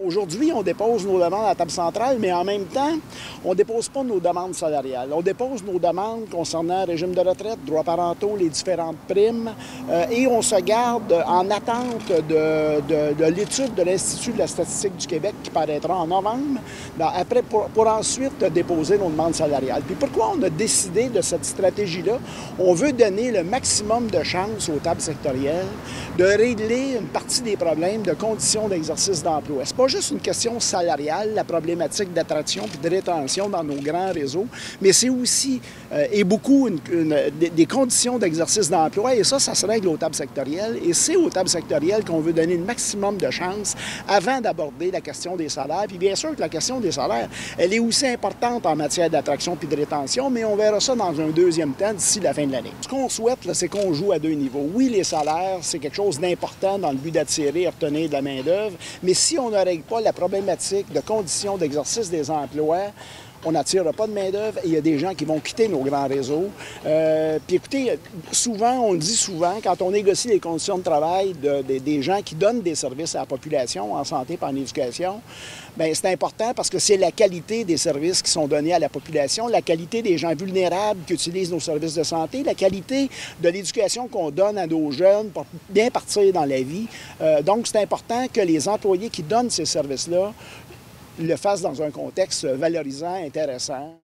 Aujourd'hui, on dépose nos demandes à la table centrale, mais en même temps, on ne dépose pas nos demandes salariales. On dépose nos demandes concernant le régime de retraite, droits parentaux, les différentes primes, et on se garde en attente de l'étude de l'Institut de la statistique du Québec qui paraîtra en novembre, après, pour ensuite déposer nos demandes salariales. Puis pourquoi on a décidé de cette stratégie-là? On veut donner le maximum de chances aux tables sectorielles de régler une partie des problèmes de conditions d'exercice d'emploi. Ce n'est pas juste une question salariale, la problématique d'attraction et de rétention dans nos grands réseaux, mais c'est aussi et beaucoup des conditions d'exercice d'emploi, et ça se règle aux tables sectorielles, et c'est aux tables sectorielles qu'on veut donner le maximum de chances avant d'aborder la question des salaires. Puis bien sûr que la question des salaires, elle est aussi importante en matière d'attraction puis de rétention, mais on verra ça dans un deuxième temps d'ici la fin de l'année. Ce qu'on souhaite, c'est qu'on joue à deux niveaux. Oui, les salaires, c'est quelque chose d'important dans le but d'attirer et retenir de la main-d'œuvre, mais si on ne règle pas la problématique de conditions d'exercice des emplois, on n'attirera pas de main-d'œuvre et il y a des gens qui vont quitter nos grands réseaux. Puis écoutez, souvent, on le dit souvent, quand on négocie les conditions de travail des gens qui donnent des services à la population en santé et en éducation, bien, c'est important parce que c'est la qualité des services qui sont donnés à la population, la qualité des gens vulnérables qui utilisent nos services de santé, la qualité de l'éducation qu'on donne à nos jeunes pour bien partir dans la vie. Donc, c'est important que les employés qui donnent ces services-là le fassent dans un contexte valorisant, intéressant.